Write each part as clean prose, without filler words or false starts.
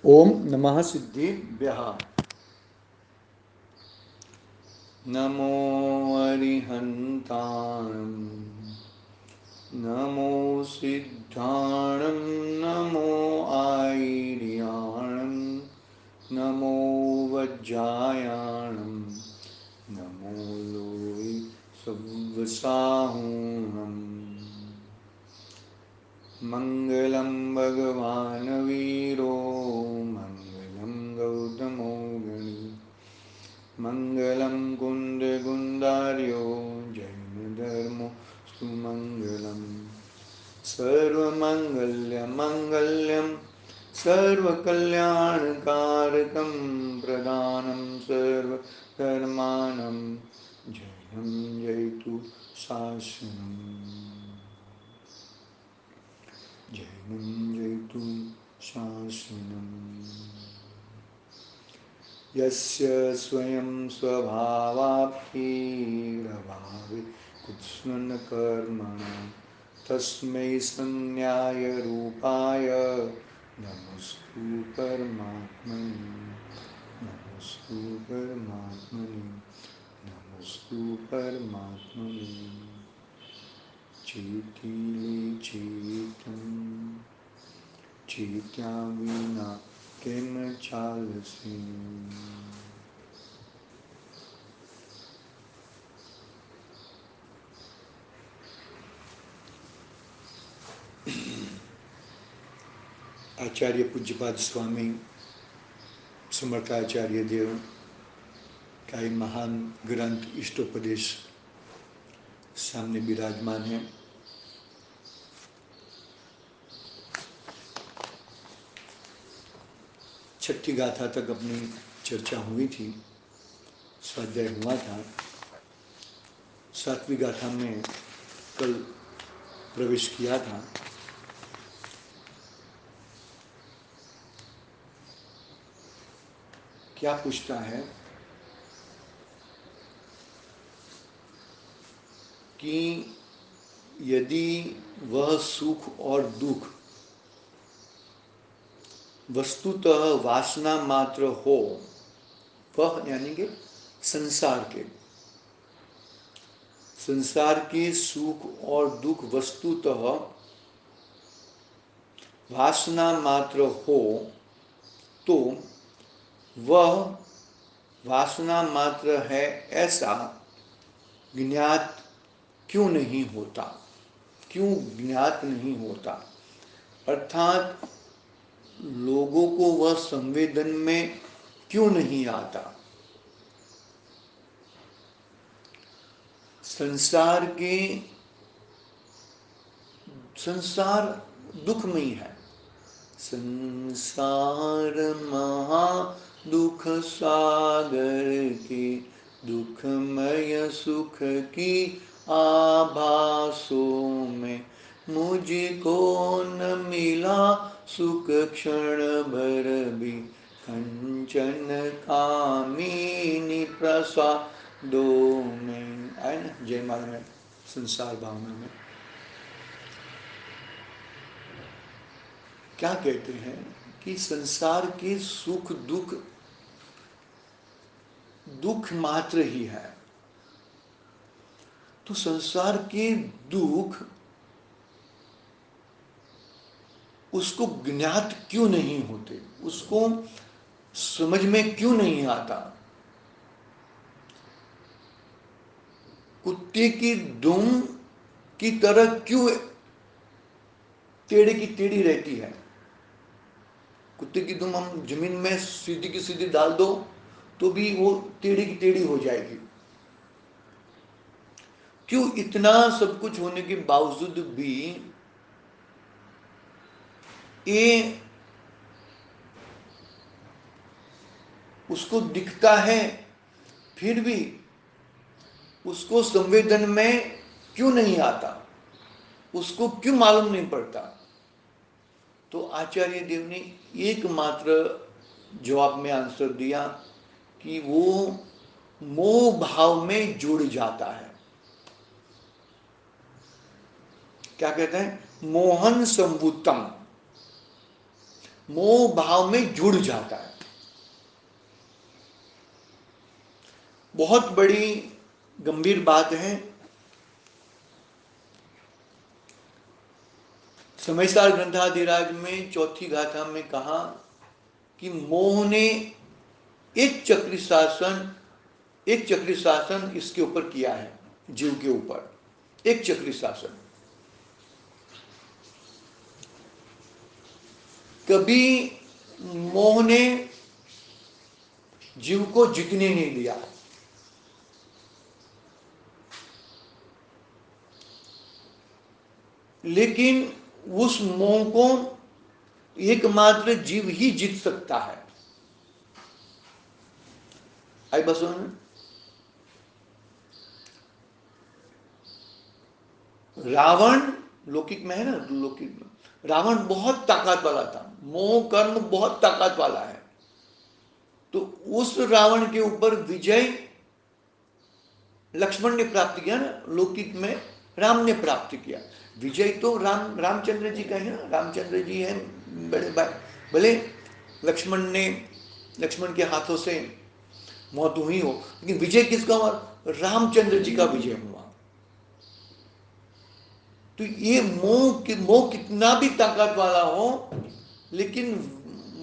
ओम नमः सिद्धिभ्यः। नमो अरिहन्ताणं नमो सिद्धाणं नमो आयर्याणं नमो वज्रायाणं नमो लोय सव्वसाहूणम् मङ्गलं भगवान् वीरो मङ्गलं गौतमो गणी मङ्गलं कुन्दकुन्दार्यो जैनधर्मो सुमङ्गलं सर्वमङ्गल्यमङ्गल्यं सर्वकल्याणकारकं प्रदानं सर्वधर्माणां जैनं जयतु शासनम् जैनं जयतु शासनम् यस्य स्वयं स्वभावाप्तिरभावे कुत्स्नकर्मणा तस्मै संन्यायरूपाय नमस्तु परमात्मने नमस्तु परमात्मने नमस्तु परमात्मने चेतिले चेतं चेत्या विना किम चालसी। आचार्य पूज्यपाद स्वामी समर्थाचार्य देव का एक महान ग्रंथ इष्टोपदेश सामने विराजमान है। छठी गाथा तक अपनी चर्चा हुई थी, स्वाध्याय हुआ था। सातवीं गाथा में कल प्रवेश किया था। क्या पूछता है कि यदि वह सुख और दुख वस्तुतः वासना मात्र हो, वह यानी कि संसार के सुख और दुख वस्तुतः वासना मात्र हो, तो वह वासना मात्र है ऐसा ज्ञात क्यों नहीं होता? क्यों ज्ञात नहीं होता? अर्थात लोगों को वह संवेदन में क्यों नहीं आता? संसार दुखमयी है। संसार महा दुख सागर के दुखमय सुख की आभासों में मुझको न मिला सुख क्षण भर भी कंचन कामिनी प्रसादों में। आए ना जयमाला में संसार भावना में क्या कहते हैं कि संसार के सुख दुख दुख मात्र ही है। तो संसार के दुख उसको ज्ञात क्यों नहीं होते? उसको समझ में क्यों नहीं आता? कुत्ते की दुम की तरह क्यों टेढ़े की टेढ़ी रहती है? कुत्ते की दुम हम जमीन में सीधी की सीधी डाल दो तो भी वो टेढ़ी की टेढ़ी हो जाएगी। क्यों इतना सब कुछ होने के बावजूद भी ये उसको दिखता है, फिर भी उसको संवेदन में क्यों नहीं आता? उसको क्यों मालूम नहीं पड़ता? तो आचार्य देव ने एकमात्र जवाब में आंसर दिया कि वो मोह भाव में जुड़ जाता है। क्या कहते हैं? मोहन संभूतम। मोह भाव में जुड़ जाता है। बहुत बड़ी गंभीर बात है। समयसार ग्रंथाधिराज में चौथी गाथा में कहा कि मोह ने एक चक्री शासन इसके ऊपर किया है, जीव के ऊपर एक चक्री शासन। कभी मोह ने जीव को जीतने नहीं दिया, लेकिन उस मोह को एकमात्र जीव ही जीत सकता है। आई बस रावण लौकिक में है ना, लौकिक में रावण बहुत ताकत वाला था, मोह कर्म बहुत ताकत वाला है। तो उस रावण के ऊपर विजय लक्ष्मण ने प्राप्त किया ना, लौकिक में राम ने प्राप्त किया। विजय तो रामचंद्र जी का है ना, रामचंद्र जी हैं बड़े भाई। भले लक्ष्मण के हाथों से मौत हुई हो, लेकिन विजय किसका हुआ? रामचंद्र जी का विजय हुआ। तो ये मोह कितना भी ताकत वाला हो, लेकिन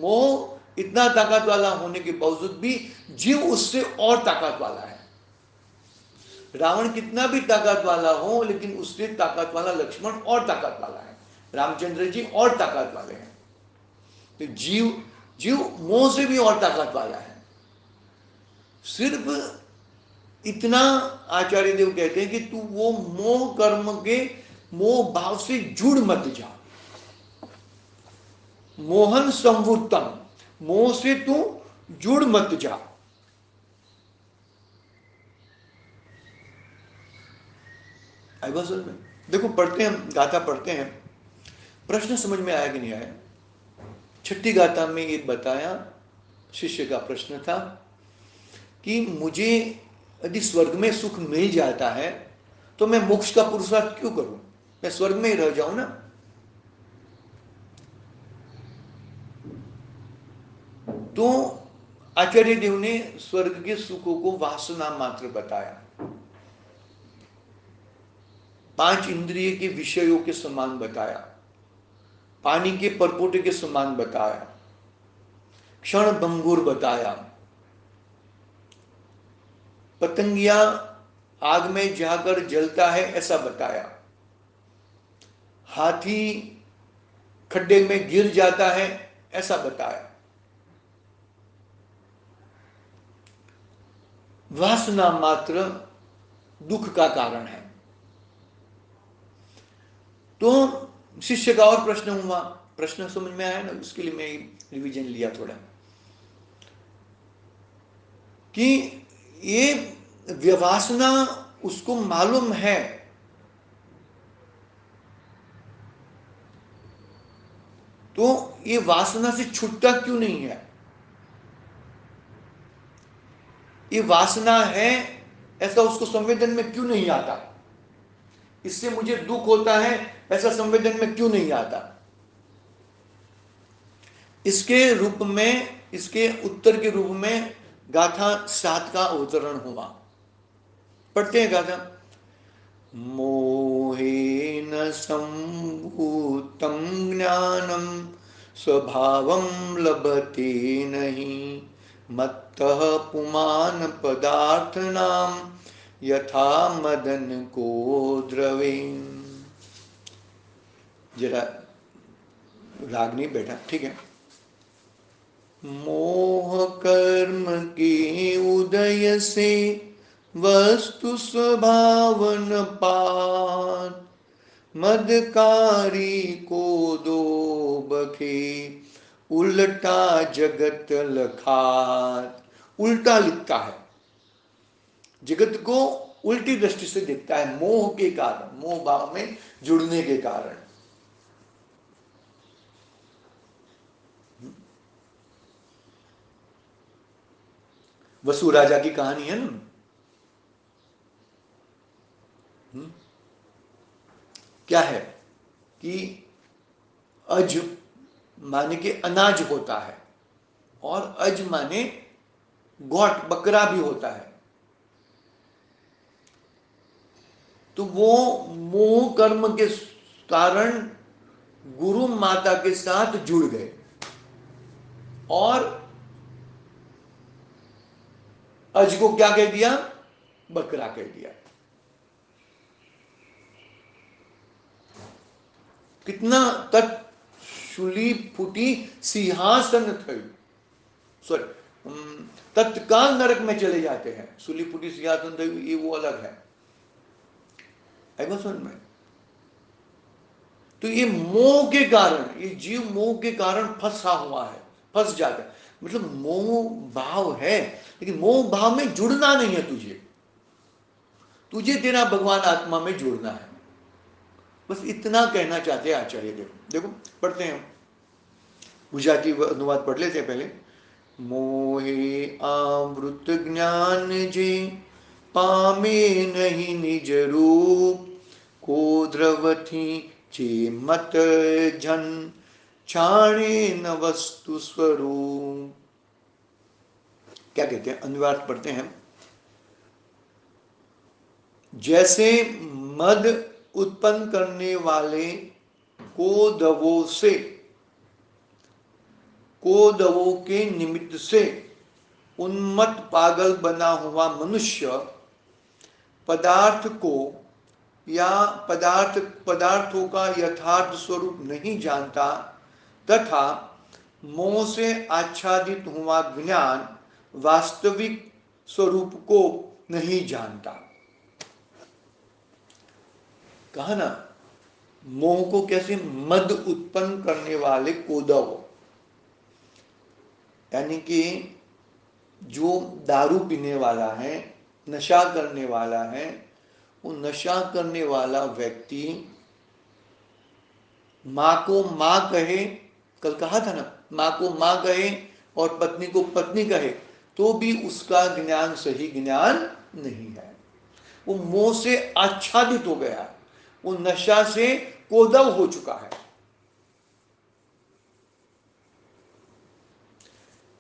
मोह इतना ताकत वाला होने के बावजूद भी जीव उससे और ताकत वाला है। रावण कितना भी ताकत वाला हो, लेकिन उससे ताकत वाला लक्ष्मण और ताकत वाला है, रामचंद्र जी और ताकत वाले हैं। तो जीव मोह से भी और ताकत वाला है। सिर्फ इतना आचार्य देव कहते हैं कि तू वो मोह कर्म के मोह भाव से जुड़ मत जा। मोहन संवुत्तम, मोह से तू जुड़ मत जा। आई बस में देखो, पढ़ते हैं गाथा पढ़ते हैं, प्रश्न समझ में आया कि नहीं आया? छठी गाथा में ये बताया, शिष्य का प्रश्न था कि मुझे यदि स्वर्ग में सुख मिल जाता है तो मैं मोक्ष का पुरुषार्थ क्यों करूं? मैं स्वर्ग में ही रह जाऊं ना। तो आचार्य देव ने स्वर्ग के सुखों को वासना मात्र बताया, 5 इंद्रिय के विषयों के समान बताया, पानी के परपोटे के समान बताया, क्षण भंगुर बताया, पतंगिया आग में जाकर जलता है ऐसा बताया, हाथी खड्डे में गिर जाता है ऐसा बताया। वासना मात्र दुख का कारण है। तो शिष्य का और प्रश्न हुआ, प्रश्न समझ में आया ना, उसके लिए मैं रिवीजन लिया थोड़ा, कि ये व्यवासना उसको मालूम है, तो ये वासना से छूटता क्यों नहीं है? ये वासना है ऐसा उसको संवेदन में क्यों नहीं आता? इससे मुझे दुख होता है ऐसा संवेदन में क्यों नहीं आता? इसके रूप में, इसके उत्तर के रूप में गाथा 7 का अवतरण हुआ। पढ़ते हैं गाथा। मोहेन संभूतं ज्ञानं स्वभावं लभते नहीं, मत्तः पुमान पदार्थनां यथा मदन को द्रवे। जरा राग नहीं बैठा, ठीक है। मोह कर्म के उदय से वस्तु स्वभावन पात, मदकारी को दो बखे उल्टा जगत लखात। उल्टा लिखता है, जगत को उल्टी दृष्टि से देखता है, मोह के कारण, मोह भाव में जुड़ने के कारण। वसु राजा की कहानी है ना, क्या है कि अज माने कि अनाज होता है, और अज माने गौट बकरा भी होता है। तो वो मोह कर्म के कारण गुरु माता के साथ जुड़ गए और अज को क्या कह दिया? बकरा कह दिया। कितना तत् शुली फूटी सिंहासन थई, सॉरी, तत्काल नरक में चले जाते हैं। सुली फूटी सिंहासन थई, ये वो अलग है। समझ में? तो ये मोह के कारण, ये जीव मोह के कारण फंसा हुआ है, फंस जाता है। मतलब मोह भाव है, लेकिन मोह भाव में जुड़ना नहीं है तुझे, तुझे तेरा भगवान आत्मा में जुड़ना है। बस इतना कहना चाहते हैं आचार्य। देखो देखो पढ़ते हैं, गुजराती अनुवाद पढ़ लेते हैं पहले। मोहे आवृत ज्ञान जे पामे नहीं निज रूप, को द्रवथी चे मत जन छाणे न वस्तु स्वरूप। क्या कहते हैं? अनुवाद पढ़ते हैं। जैसे मद उत्पन्न करने वाले कोदवों से, कोदवों के निमित्त से उन्मत्त पागल बना हुआ मनुष्य पदार्थ को या पदार्थों का यथार्थ स्वरूप नहीं जानता, तथा मोह से आच्छादित हुआ ज्ञान वास्तविक स्वरूप को नहीं जानता। कहा ना, मोह को कैसे? मद उत्पन्न करने वाले कोदव, यानी कि जो दारू पीने वाला है, नशा करने वाला है, वो नशा करने वाला व्यक्ति माँ को माँ कहे, कल कहा था ना, माँ को माँ कहे और पत्नी को पत्नी कहे, तो भी उसका ज्ञान सही ज्ञान नहीं है। वो मोह से आच्छादित हो गया, वो नशा से कोदव हो चुका है।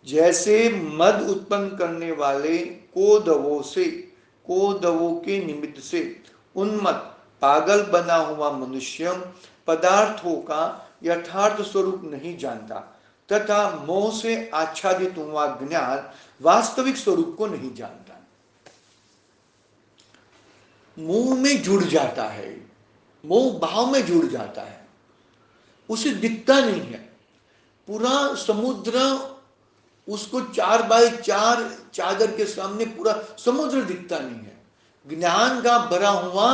जैसे मद उत्पन्न करने वाले कोदवों से, कोदवों के निमित्त से उन्मत्त पागल बना हुआ मनुष्य पदार्थों का यथार्थ स्वरूप नहीं जानता, तथा मोह से आच्छादित हुआ ज्ञान वास्तविक स्वरूप को नहीं जानता। मोह में जुड़ जाता है, मोह भाव में जुड़ जाता है, उसे दिखता नहीं है। पूरा समुद्र उसको 4x4 चादर के सामने पूरा समुद्र दिखता नहीं है, ज्ञान का भरा हुआ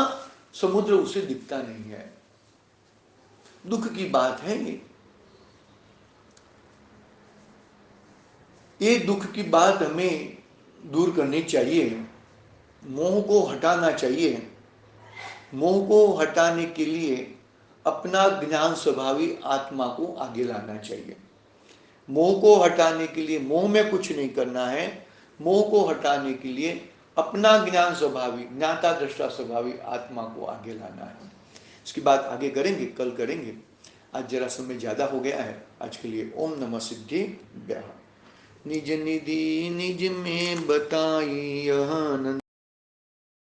समुद्र उसे दिखता नहीं है। दुख की बात है ये दुख की बात हमें दूर करनी चाहिए, मोह को हटाना चाहिए। मोह को हटाने के लिए अपना ज्ञान स्वभावी आत्मा को आगे लाना चाहिए। मोह को हटाने के लिए मोह में कुछ नहीं करना है, मोह को हटाने के लिए अपना ज्ञान स्वभावी, ज्ञाता दृष्टा स्वभावी आत्मा को आगे लाना है। इसकी बात आगे करेंगे, कल करेंगे। आज जरा समय ज्यादा हो गया है। आज के लिए ओम नमः सिद्धिभ्यः। निज निधि निज में बताई यह